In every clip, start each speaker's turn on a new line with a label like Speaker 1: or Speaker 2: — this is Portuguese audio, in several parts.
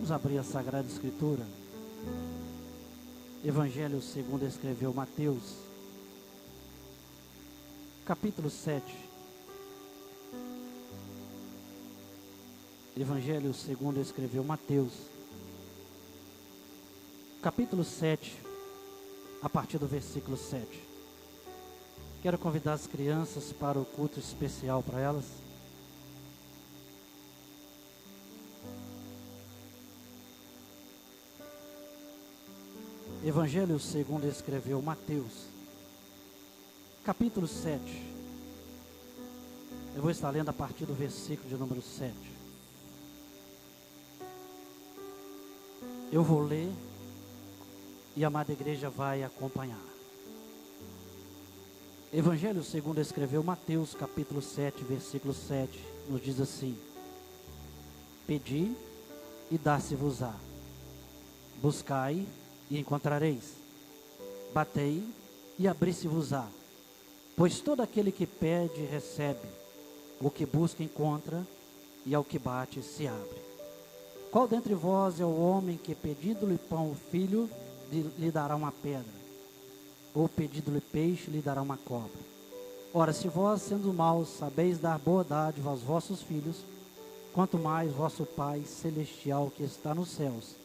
Speaker 1: Vamos abrir a Sagrada Escritura. Evangelho segundo escreveu Mateus, capítulo 7. Evangelho segundo escreveu Mateus, capítulo 7, a partir do versículo 7. Quero convidar as crianças para o culto especial para elas. Evangelho segundo escreveu Mateus, capítulo 7. Eu vou estar lendo a partir do versículo de número 7. Eu vou ler e a amada igreja vai acompanhar. Evangelho segundo escreveu Mateus, capítulo 7, versículo 7, nos diz assim: Pedi e dá-se-vos-á, buscai e encontrareis, batei e abri-se-vos-á, pois todo aquele que pede recebe, o que busca encontra, e ao que bate se abre. Qual dentre vós é o homem que, pedindo-lhe pão o filho, lhe dará uma pedra? Ou pedindo-lhe peixe, lhe dará uma cobra? Ora, se vós, sendo maus, sabeis dar boa dádiva aos vossos filhos, quanto mais vosso Pai Celestial que está nos céus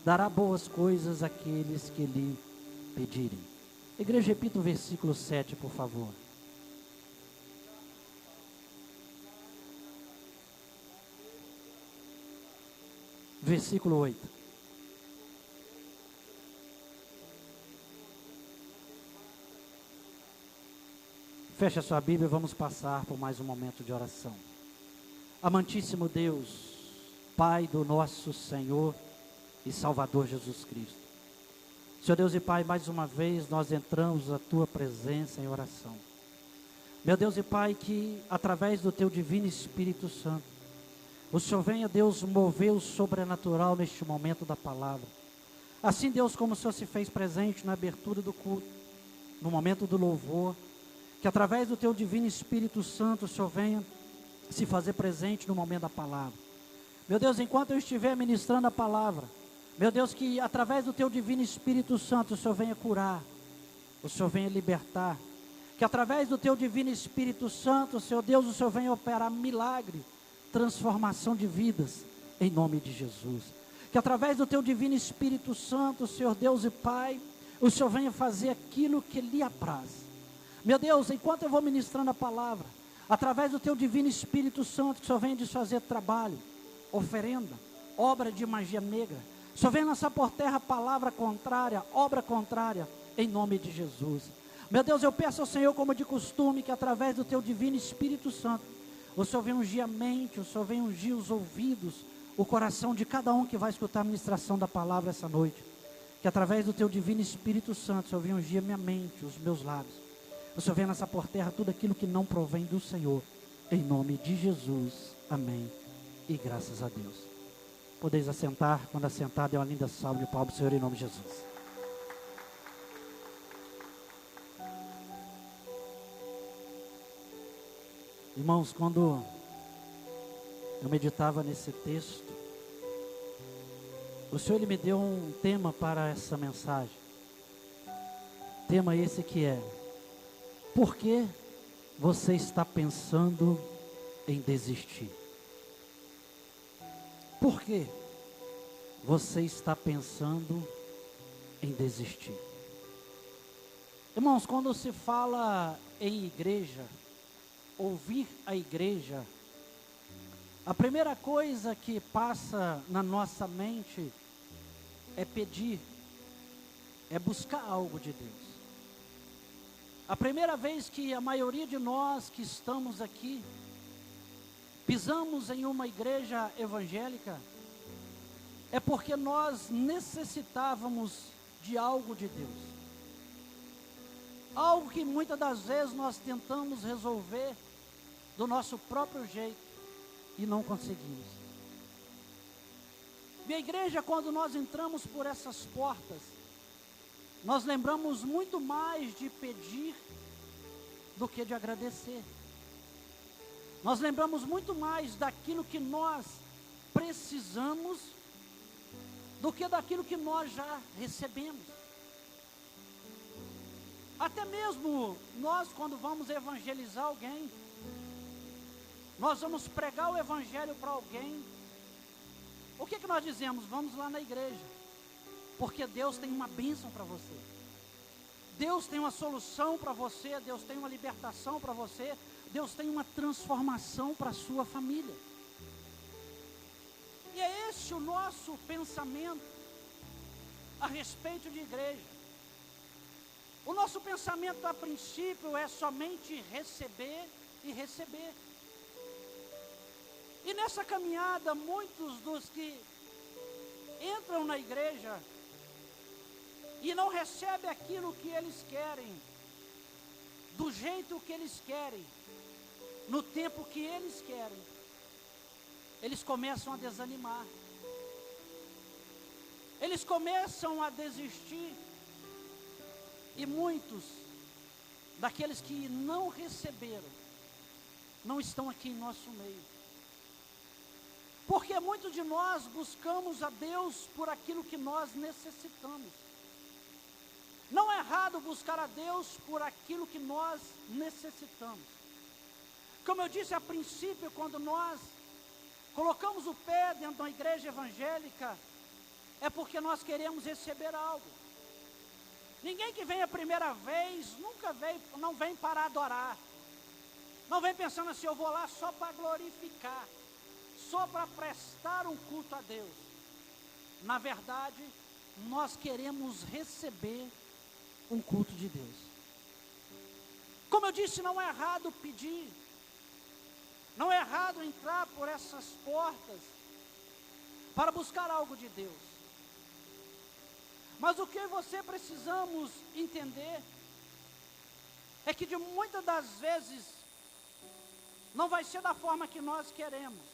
Speaker 1: dará boas coisas àqueles que lhe pedirem. Igreja, repita o versículo 7, por favor. Versículo 8. Feche a sua Bíblia e vamos passar por mais um momento de oração. Amantíssimo Deus, Pai do nosso Senhor e Salvador Jesus Cristo. Senhor Deus e Pai, mais uma vez nós entramos na Tua presença em oração. Meu Deus e Pai, que através do Teu Divino Espírito Santo, o Senhor venha, Deus, mover o sobrenatural neste momento da palavra. Assim, Deus, como o Senhor se fez presente na abertura do culto, no momento do louvor, que através do Teu Divino Espírito Santo, o Senhor venha se fazer presente no momento da palavra. Meu Deus, enquanto eu estiver ministrando a palavra, meu Deus, que através do Teu Divino Espírito Santo, o Senhor venha curar, o Senhor venha libertar, que através do Teu Divino Espírito Santo, Senhor Deus, o Senhor venha operar milagre, transformação de vidas, em nome de Jesus. Que através do Teu Divino Espírito Santo, Senhor Deus e Pai, o Senhor venha fazer aquilo que lhe apraz. Meu Deus, enquanto eu vou ministrando a palavra, através do Teu Divino Espírito Santo, que o Senhor venha desfazer trabalho, oferenda, obra de magia negra. O Senhor venha lançar por terra palavra contrária, obra contrária, em nome de Jesus. Meu Deus, eu peço ao Senhor, como de costume, que através do Teu Divino Espírito Santo, o Senhor venha ungir a mente, o Senhor venha ungir os ouvidos, o coração de cada um que vai escutar a ministração da palavra essa noite. Que através do Teu Divino Espírito Santo, o Senhor venha ungir a minha mente, os meus lábios. O Senhor venha lançar por terra tudo aquilo que não provém do Senhor, em nome de Jesus. Amém. E graças a Deus. Podeis assentar, quando assentar, dê uma linda salva de palmas ao Senhor, em nome de Jesus. Irmãos, quando eu meditava nesse texto, o Senhor Ele me deu um tema para essa mensagem. Tema esse que é: por que você está pensando em desistir? Por que você está pensando em desistir? Irmãos, quando se fala em igreja, ouvir a igreja, a primeira coisa que passa na nossa mente é pedir, é buscar algo de Deus. A primeira vez que a maioria de nós que estamos aqui pisamos em uma igreja evangélica, é porque nós necessitávamos de algo de Deus. Algo que muitas das vezes nós tentamos resolver do nosso próprio jeito e não conseguimos. E a igreja, quando nós entramos por essas portas, nós lembramos muito mais de pedir do que de agradecer. Nós lembramos muito mais daquilo que nós precisamos do que daquilo que nós já recebemos. Até mesmo nós, quando vamos evangelizar alguém, nós vamos pregar o evangelho para alguém, o que nós dizemos? Vamos lá na igreja, porque Deus tem uma bênção para você, Deus tem uma solução para você, Deus tem uma libertação para você, Deus tem uma transformação para a sua família. E é esse o nosso pensamento a respeito de igreja. O nosso pensamento a princípio é somente receber e receber. E nessa caminhada, muitos dos que entram na igreja e não recebem aquilo que eles querem, do jeito que eles querem, no tempo que eles querem, eles começam a desanimar, eles começam a desistir, e muitos daqueles que não receberam, não estão aqui em nosso meio, porque muitos de nós buscamos a Deus por aquilo que nós necessitamos. Não é errado buscar a Deus por aquilo que nós necessitamos. Como eu disse a princípio, quando nós colocamos o pé dentro da igreja evangélica, é porque nós queremos receber algo. Ninguém que vem a primeira vez, não vem para adorar. Não vem pensando assim, eu vou lá só para glorificar, só para prestar um culto a Deus. Na verdade, nós queremos receber um culto de Deus. Como eu disse, não é errado pedir, não é errado entrar por essas portas para buscar algo de Deus. Mas o que você precisamos entender é que de muitas das vezes não vai ser da forma que nós queremos,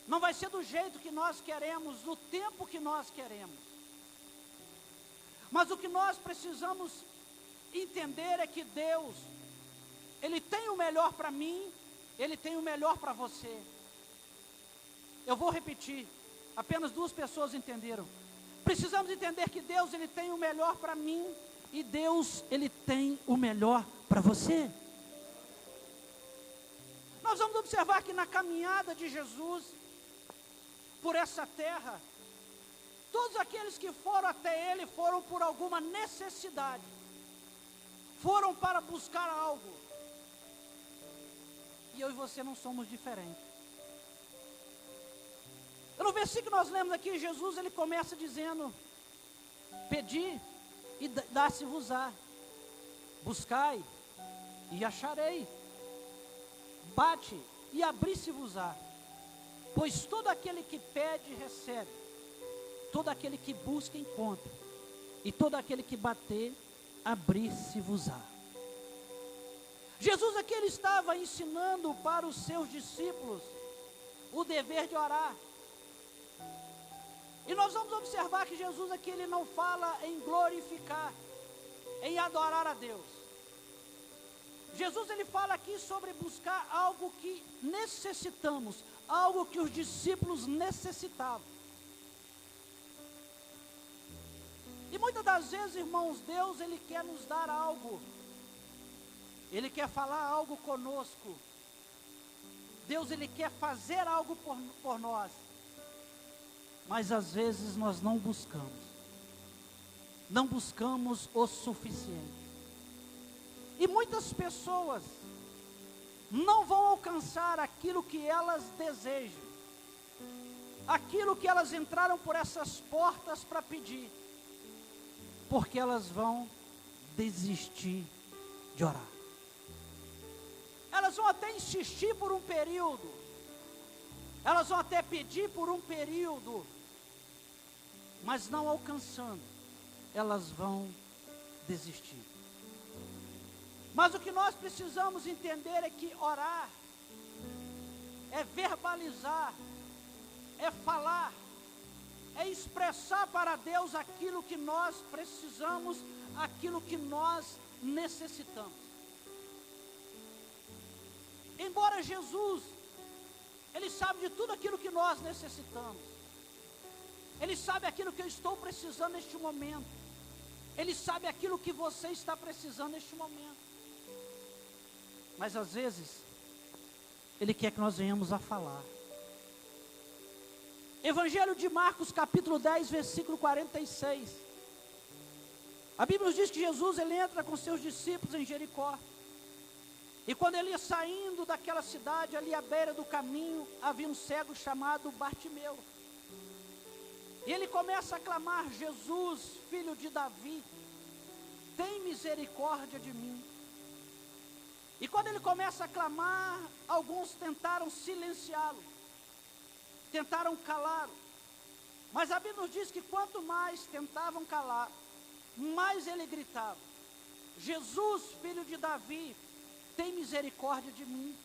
Speaker 1: não vai ser do jeito que nós queremos, no tempo que nós queremos. Mas o que nós precisamos entender é que Deus, Ele tem o melhor para mim, Ele tem o melhor para você. Eu vou repetir, apenas 2 pessoas entenderam. Precisamos entender que Deus, Ele tem o melhor para mim, e Deus, Ele tem o melhor para você. Nós vamos observar que na caminhada de Jesus por essa terra, todos aqueles que foram até Ele foram por alguma necessidade, foram para buscar algo. E eu e você não somos diferentes. No versículo que nós lemos aqui, Jesus ele começa dizendo: pedi e dá-se-vos-á, buscai e acharei, bate e abri-se-vos-á, pois todo aquele que pede recebe, todo aquele que busca encontra, e todo aquele que bater abrir-se-vos-á. Jesus aqui ele estava ensinando para os seus discípulos o dever de orar. E nós vamos observar que Jesus aqui ele não fala em glorificar, em adorar a Deus. Jesus ele fala aqui sobre buscar algo que necessitamos, algo que os discípulos necessitavam. E muitas das vezes, irmãos, Deus ele quer nos dar algo, Ele quer falar algo conosco, Deus ele quer fazer algo por nós, mas às vezes nós não buscamos o suficiente. E muitas pessoas não vão alcançar aquilo que elas desejam, aquilo que elas entraram por essas portas para pedir, porque elas vão desistir de orar. Elas vão até insistir por um período, elas vão até pedir por um período, mas não alcançando, elas vão desistir. Mas o que nós precisamos entender é que orar é verbalizar, é falar, é expressar para Deus aquilo que nós precisamos, aquilo que nós necessitamos. Embora Jesus, Ele sabe de tudo aquilo que nós necessitamos, Ele sabe aquilo que eu estou precisando neste momento. Ele sabe aquilo que você está precisando neste momento. Mas às vezes, Ele quer que nós venhamos a falar. Evangelho de Marcos, capítulo 10, versículo 46. A Bíblia nos diz que Jesus, ele entra com seus discípulos em Jericó. E quando ele ia saindo daquela cidade, ali à beira do caminho, havia um cego chamado Bartimeu. E ele começa a clamar: Jesus, filho de Davi, tem misericórdia de mim. E quando ele começa a clamar, alguns tentaram silenciá-lo, tentaram calá-lo. Mas a Bíblia nos diz que quanto mais tentavam calar, mais ele gritava: Jesus, filho de Davi, tem misericórdia de mim.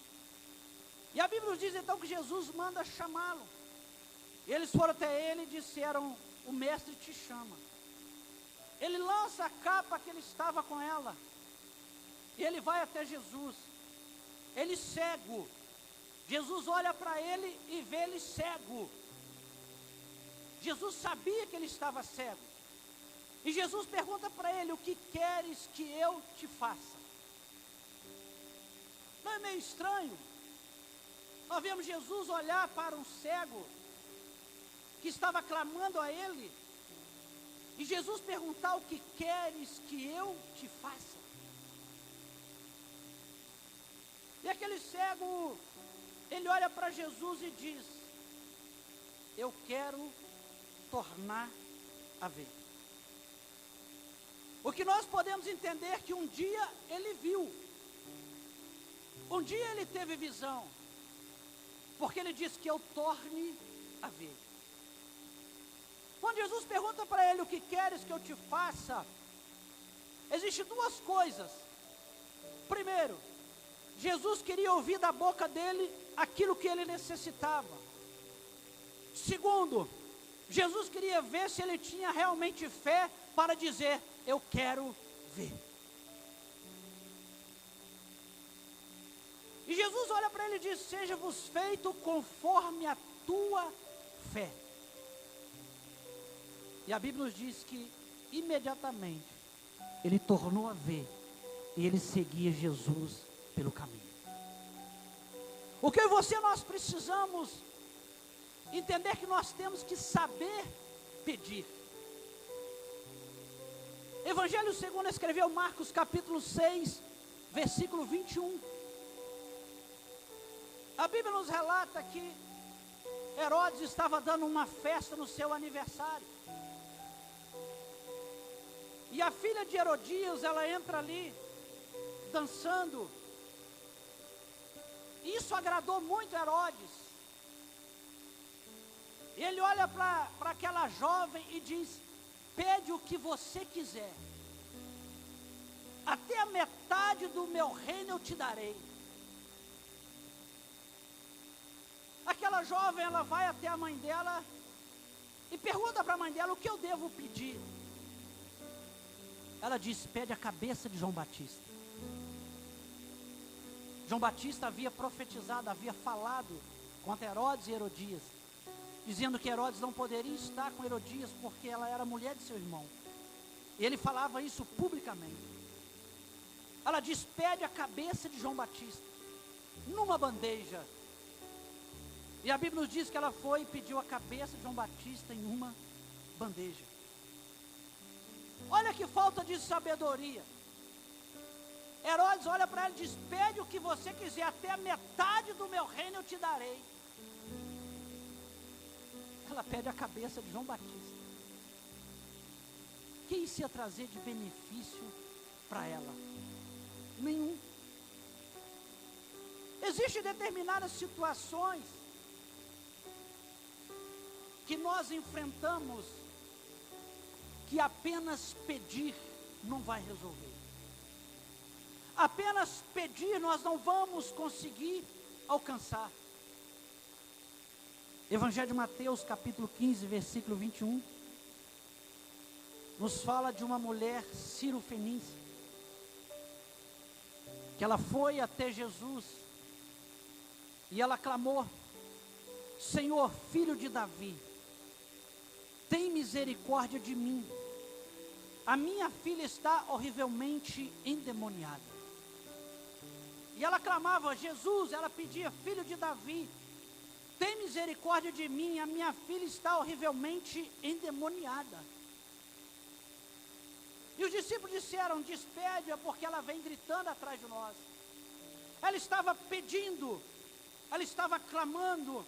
Speaker 1: E a Bíblia nos diz então que Jesus manda chamá-lo. E eles foram até ele e disseram: o mestre te chama. Ele lança a capa que ele estava com ela, e ele vai até Jesus. Ele cego. Jesus olha para ele e vê ele cego. Jesus sabia que ele estava cego. E Jesus pergunta para ele: o que queres que eu te faça? Não é meio estranho? Nós vemos Jesus olhar para um cego que estava clamando a ele, e Jesus perguntar: o que queres que eu te faça? E aquele cego, ele olha para Jesus e diz: eu quero tornar a ver. O que nós podemos entender é que um dia ele viu, um dia ele teve visão, porque ele diz que eu torne a ver. Quando Jesus pergunta para ele: o que queres que eu te faça? Existem duas coisas. Primeiro, Jesus queria ouvir da boca dele aquilo que ele necessitava. Segundo, Jesus queria ver se ele tinha realmente fé para dizer: eu quero ver. E Jesus olha para ele e diz: seja-vos feito conforme a tua fé. E a Bíblia nos diz que imediatamente ele tornou a ver, e ele seguia Jesus pelo caminho. O que eu e você nós precisamos entender, que nós temos que saber pedir. Evangelho segundo escreveu Marcos capítulo 6, versículo 21. A Bíblia nos relata que Herodes estava dando uma festa no seu aniversário. E a filha de Herodias, ela entra ali, dançando. Isso agradou muito Herodes. E ele olha para aquela jovem e diz: pede o que você quiser. Até a metade do meu reino eu te darei. Aquela jovem, ela vai até a mãe dela e pergunta para a mãe dela: o que eu devo pedir? Ela diz: pede a cabeça de João Batista. João Batista havia profetizado, havia falado contra Herodes e Herodias, dizendo que Herodes não poderia estar com Herodias porque ela era mulher de seu irmão. E ele falava isso publicamente. Ela diz: pede a cabeça de João Batista numa bandeja. E a Bíblia nos diz que ela foi e pediu a cabeça de João Batista em uma bandeja. Olha que falta de sabedoria. Herodes olha para ela e diz: pede o que você quiser, até a metade do meu reino eu te darei. Ela pede a cabeça de João Batista. Que isso ia trazer de benefício para ela? Nenhum. Existem determinadas situações que nós enfrentamos, que apenas pedir não vai resolver. Apenas pedir nós não vamos conseguir alcançar. Evangelho de Mateus capítulo 15, versículo 21, nos fala de uma mulher cirofenícia, que ela foi até Jesus, e ela clamou: Senhor, filho de Davi, tem misericórdia de mim. A minha filha está horrivelmente endemoniada. E ela clamava, Jesus, ela pedia, filho de Davi, tem misericórdia de mim, a minha filha está horrivelmente endemoniada. E os discípulos disseram, despede-a, porque ela vem gritando atrás de nós. Ela estava pedindo, ela estava clamando,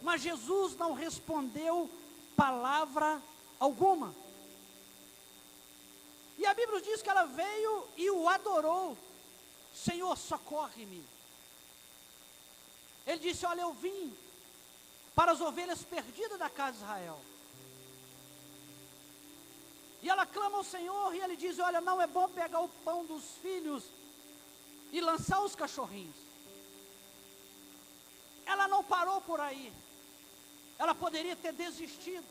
Speaker 1: mas Jesus não respondeu palavra alguma. E a Bíblia diz que ela veio e o adorou. Senhor, socorre-me. Ele disse, olha, eu vim para as ovelhas perdidas da casa de Israel. E ela clama ao Senhor e ele diz, olha, não é bom pegar o pão dos filhos e lançar os cachorrinhos. Ela não parou por aí. Ela poderia ter desistido.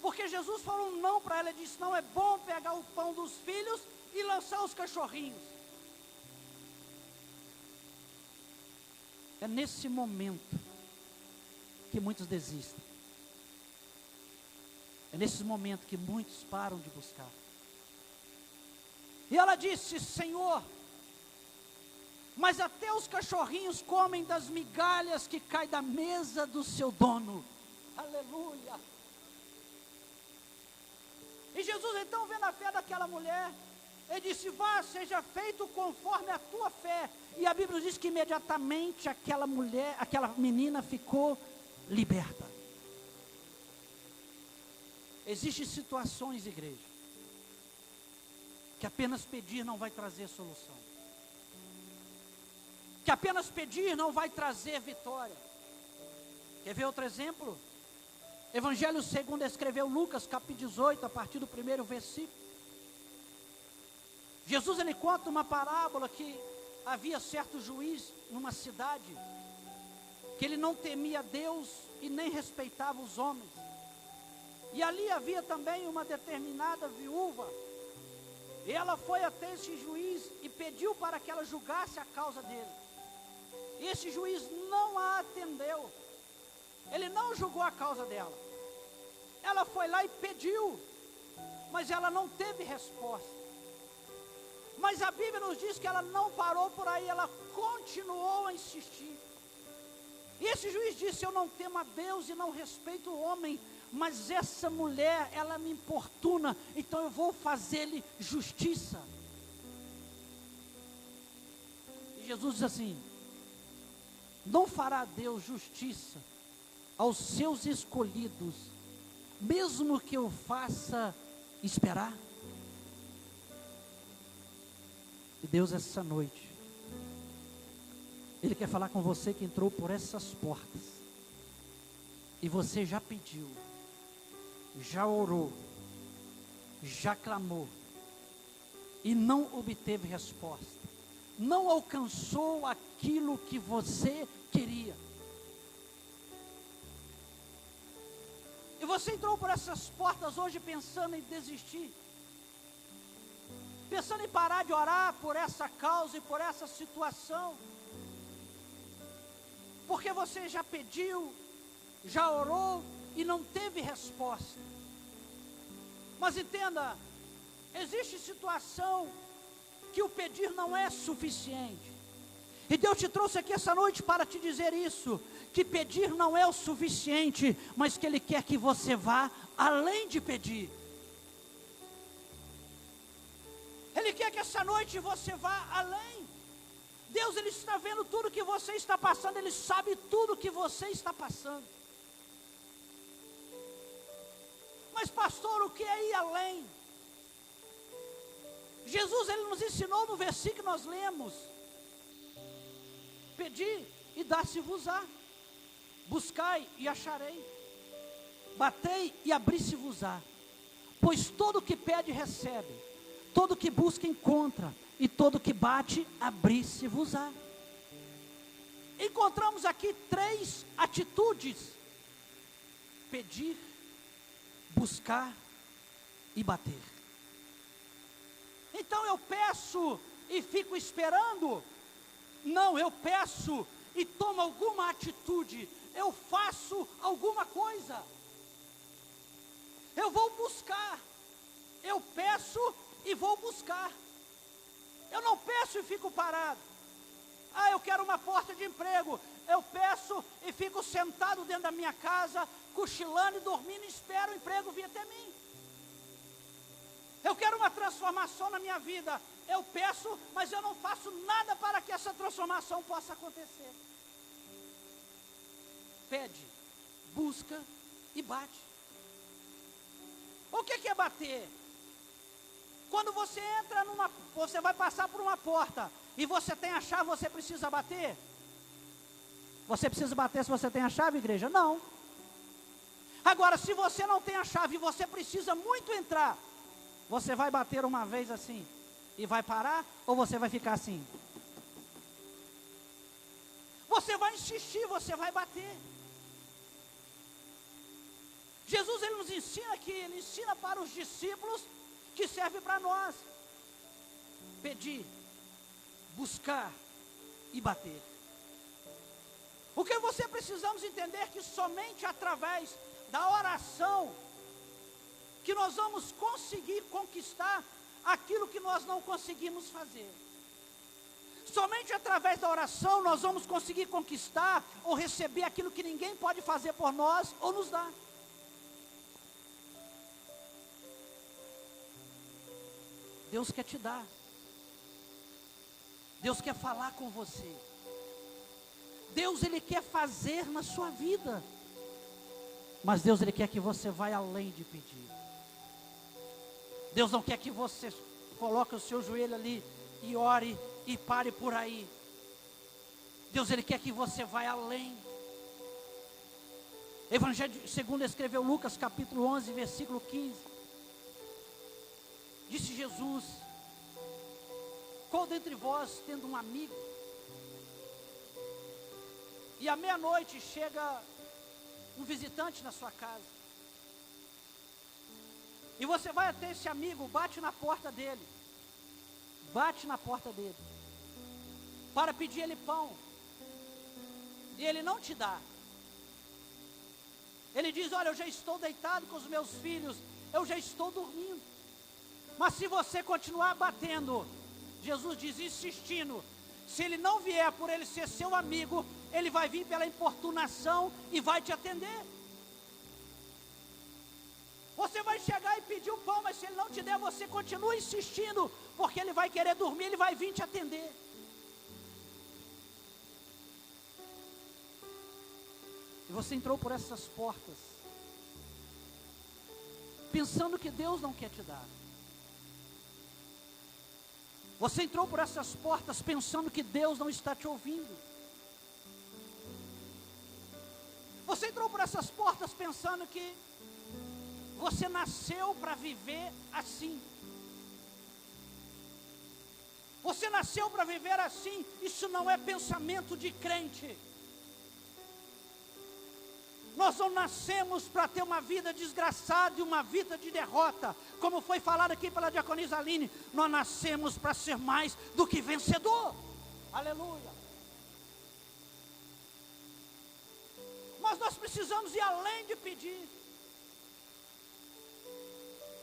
Speaker 1: Porque Jesus falou um não para ela, ele disse, não é bom pegar o pão dos filhos e lançar os cachorrinhos. É nesse momento que muitos desistem. É nesse momento que muitos param de buscar. E ela disse, Senhor, mas até os cachorrinhos comem das migalhas que caem da mesa do seu dono. Aleluia. E Jesus então, vendo a fé daquela mulher, ele disse, vá, seja feito conforme a tua fé. E a Bíblia diz que imediatamente aquela mulher, aquela menina ficou liberta. Existem situações, igreja, que apenas pedir não vai trazer solução. Que apenas pedir não vai trazer vitória. Quer ver outro exemplo? Evangelho segundo escreveu Lucas, capítulo 18, a partir do 1º versículo. Jesus, ele conta uma parábola que havia certo juiz numa cidade, que ele não temia Deus e nem respeitava os homens. E ali havia também uma determinada viúva. E ela foi até esse juiz e pediu para que ela julgasse a causa dele. E esse juiz não a atendeu. Ele não julgou a causa dela. Ela foi lá e pediu, mas ela não teve resposta. Mas a Bíblia nos diz que ela não parou por aí, ela continuou a insistir. E esse juiz disse, eu não temo a Deus e não respeito o homem, mas essa mulher, ela me importuna, então eu vou fazer-lhe justiça. E Jesus diz assim, não fará Deus justiça aos seus escolhidos, mesmo que eu faça esperar? E Deus, essa noite, Ele quer falar com você que entrou por essas portas, e você já pediu, já orou, já clamou, e não obteve resposta, não alcançou aquilo que você queria. E você entrou por essas portas hoje pensando em desistir, pensando em parar de orar por essa causa e por essa situação, porque você já pediu, já orou e não teve resposta. Mas entenda, existe situação que o pedir não é suficiente. E Deus te trouxe aqui essa noite para te dizer isso, que pedir não é o suficiente, mas que Ele quer que você vá além de pedir. Ele quer que essa noite você vá além. Deus, Ele está vendo tudo que você está passando, Ele sabe tudo que você está passando. Mas pastor, o que é ir além? Jesus, Ele nos ensinou no versículo que nós lemos, pedi e dá-se-vos-á, buscai e acharei, batei e abri-se-vos-á, pois todo que pede recebe, todo que busca encontra, e todo que bate abri-se-vos-á. Encontramos aqui 3 atitudes: pedir, buscar e bater. Então eu peço e fico esperando? Não, eu peço e tomo alguma atitude, eu faço alguma coisa. Eu vou buscar. Eu peço e vou buscar. Eu não peço e fico parado. Ah, eu quero uma porta de emprego. Eu peço e fico sentado dentro da minha casa, cochilando e dormindo, e espero o emprego vir até mim. Eu quero uma transformação na minha vida. Eu peço, mas eu não faço nada para que essa transformação possa acontecer. Pede, busca e bate. O que é bater? Quando você entra você vai passar por uma porta e você tem a chave, você precisa bater? Você precisa bater se você tem a chave, igreja? Não. Agora, se você não tem a chave e você precisa muito entrar, você vai bater uma vez assim e vai parar, ou você vai ficar assim? Você vai insistir, você vai bater. Jesus, ele nos ensina aqui, ele ensina para os discípulos, que serve para nós: pedir, buscar e bater. O que você precisamos entender que somente através da oração que nós vamos conseguir conquistar aquilo que nós não conseguimos fazer. Somente através da oração nós vamos conseguir conquistar ou receber aquilo que ninguém pode fazer por nós ou nos dar. Deus quer te dar. Deus quer falar com você. Deus, ele quer fazer na sua vida. Mas Deus, ele quer que você vá além de pedir. Deus não quer que você coloque o seu joelho ali e ore e pare por aí. Deus, ele quer que você vá além. Evangelho segundo escreveu Lucas capítulo 11, versículo 15. Disse Jesus: qual dentre vós, tendo um amigo, e à meia-noite chega um visitante na sua casa, e você vai até esse amigo, bate na porta dele, para pedir ele pão, e ele não te dá. Ele diz: olha, eu já estou deitado com os meus filhos, eu já estou dormindo. Mas se você continuar batendo, Jesus diz, insistindo, se ele não vier por ele ser seu amigo, ele vai vir pela importunação e vai te atender. Você vai chegar e pedir o pão, mas se ele não te der, você continua insistindo, porque ele vai querer dormir, ele vai vir te atender. E você entrou por essas portas, pensando que Deus não quer te dar. Você entrou por essas portas pensando que Deus não está te ouvindo. Você entrou por essas portas pensando que você nasceu para viver assim. Você nasceu para viver assim. Isso não é pensamento de crente. Nós não nascemos para ter uma vida desgraçada e uma vida de derrota. Como foi falado aqui pela diaconisa Aline, nós nascemos para ser mais do que vencedor. Aleluia. Mas nós precisamos ir além de pedir.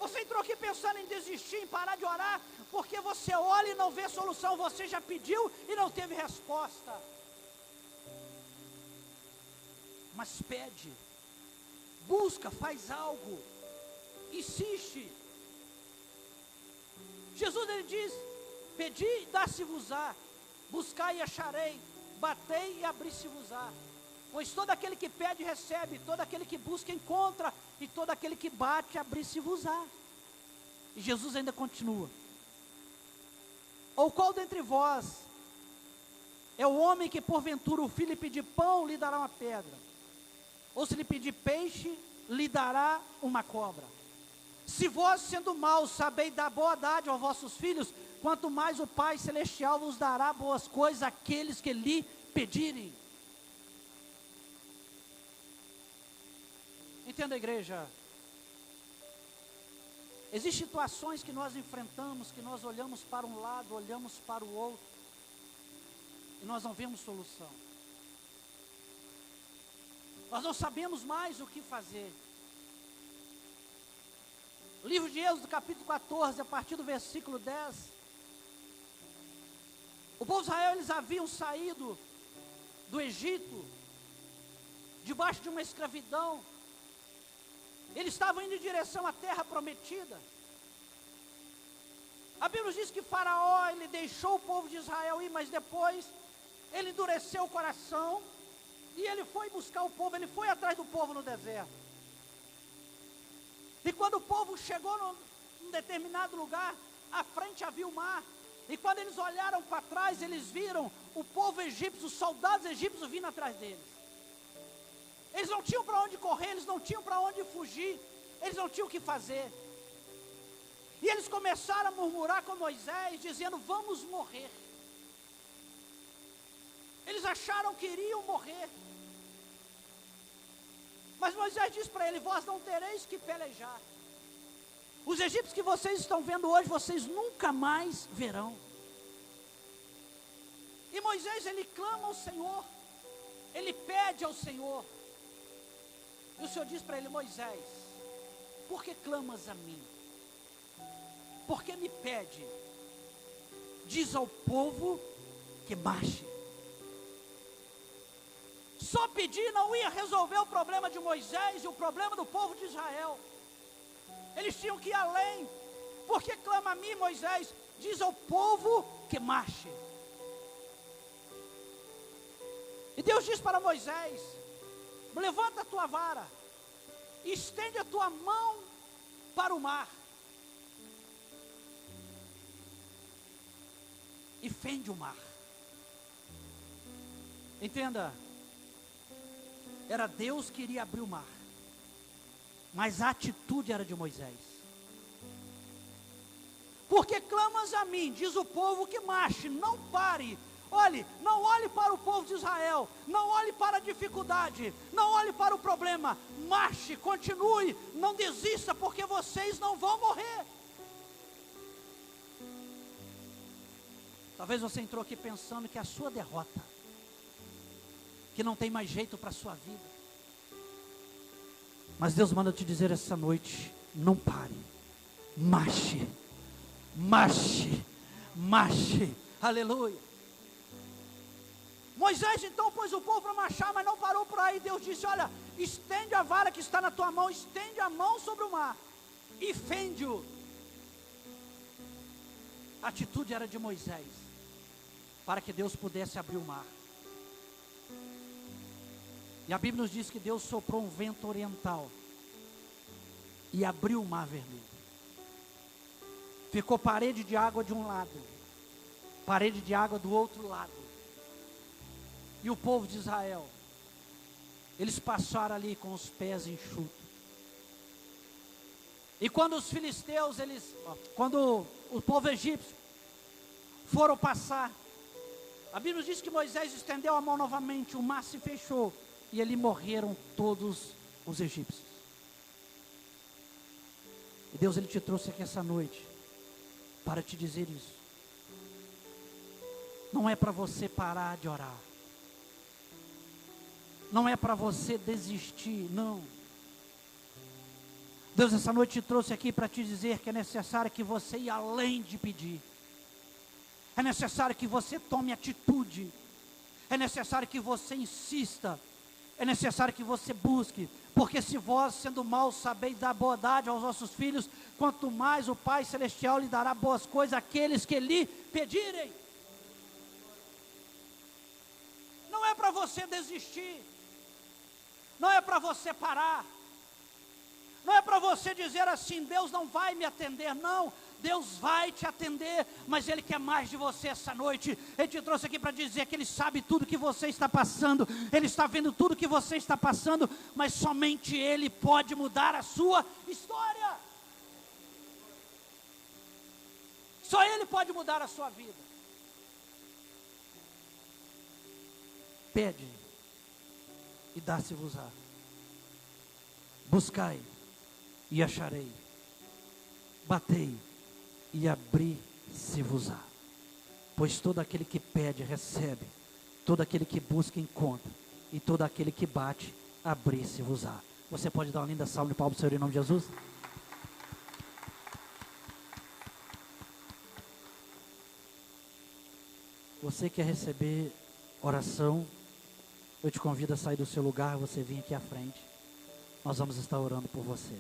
Speaker 1: Você entrou aqui pensando em desistir, em parar de orar, porque você olha e não vê solução. Você já pediu e não teve resposta. Mas pede, busca, faz algo, insiste. Jesus, ele diz: pedi e dá-se-vos-á, buscai e acharei, batei e abri-se-vos-á. Pois todo aquele que pede recebe, todo aquele que busca encontra, e todo aquele que bate abri-se-vos-á. E Jesus ainda continua: ou qual dentre vós é o homem que porventura o filho lhe pedir pão, lhe dará uma pedra? Ou se lhe pedir peixe, lhe dará uma cobra? Se vós, sendo maus, sabeis dar boa dádiva aos vossos filhos, quanto mais o Pai Celestial vos dará boas coisas àqueles que lhe pedirem. Entenda, igreja. Existem situações que nós enfrentamos, que nós olhamos para um lado, olhamos para o outro, e nós não vemos solução. Nós não sabemos mais o que fazer. Livro de Êxodo, capítulo 14, a partir do versículo 10. O povo de Israel, eles haviam saído do Egito, debaixo de uma escravidão. Eles estavam indo em direção à terra prometida. A Bíblia diz que Faraó, ele deixou o povo de Israel ir, mas depois ele endureceu o coração e ele foi buscar o povo, ele foi atrás do povo no deserto. E quando o povo chegou num determinado lugar, à frente havia o mar. E quando eles olharam para trás, eles viram o povo egípcio, os soldados egípcios vindo atrás deles. Eles não tinham para onde correr, eles não tinham para onde fugir, eles não tinham o que fazer. E eles começaram a murmurar com Moisés, dizendo: vamos morrer. Eles acharam que iriam morrer. Mas Moisés disse para ele: vós não tereis que pelejar. Os egípcios que vocês estão vendo hoje, vocês nunca mais verão. E Moisés, ele clama ao Senhor, ele pede ao Senhor. E o Senhor diz para ele: Moisés, por que clamas a mim? Por que me pede? Diz ao povo que marche. Só pedir não ia resolver o problema de Moisés e o problema do povo de Israel. Eles tinham que ir além. Por que clama a mim, Moisés? Diz ao povo que marche. E Deus diz para Moisés: levanta a tua vara, estende a tua mão para o mar e fende o mar. Entenda, era Deus que iria abrir o mar, mas a atitude era de Moisés. Porque clamas a mim, diz o povo que marche, não pare. Olhe, não olhe para o povo de Israel, não olhe para a dificuldade, não olhe para o problema, marche, continue, não desista, porque vocês não vão morrer. Talvez você entrou aqui pensando que é a sua derrota, que não tem mais jeito para a sua vida. Mas Deus manda te dizer essa noite: não pare, marche, marche, marche, aleluia. Moisés então pôs o povo para marchar, mas não parou por aí. Deus disse: olha, estende a vara que está na tua mão, estende a mão sobre o mar e fende-o. A atitude era de Moisés, para que Deus pudesse abrir o mar. E a Bíblia nos diz que Deus soprou um vento oriental e abriu o mar vermelho. Ficou parede de água de um lado, parede de água do outro lado. E o povo de Israel, eles passaram ali com os pés enxutos. E quando os filisteus, quando o povo egípcio foram passar, a Bíblia diz que Moisés estendeu a mão novamente, o mar se fechou e ali morreram todos os egípcios. E Deus, ele te trouxe aqui essa noite para te dizer isso. Não é para você parar de orar, não é para você desistir, não. Deus essa noite te trouxe aqui para te dizer que é necessário que você ir além de pedir. É necessário que você tome atitude. É necessário que você insista. É necessário que você busque. Porque se vós, sendo maus, sabeis dar boa dádiva aos vossos filhos, quanto mais o Pai Celestial lhe dará boas coisas àqueles que lhe pedirem. Não é para você desistir. Não é para você parar. Não é para você dizer assim: Deus não vai me atender. Não, Deus vai te atender, mas Ele quer mais de você essa noite. Ele te trouxe aqui para dizer que Ele sabe tudo que você está passando, Ele está vendo tudo que você está passando, mas somente Ele pode mudar a sua história. Só Ele pode mudar a sua vida. Pede e dá-se-vos-á. Buscai e acharei. Batei e abri-se-vos-á. Pois todo aquele que pede, recebe. Todo aquele que busca, encontra. E todo aquele que bate, abri-se-vos-á. Você pode dar uma linda salva de palmas para o Senhor em nome de Jesus? Você quer receber oração? Eu te convido a sair do seu lugar, você vir aqui à frente. Nós vamos estar orando por você.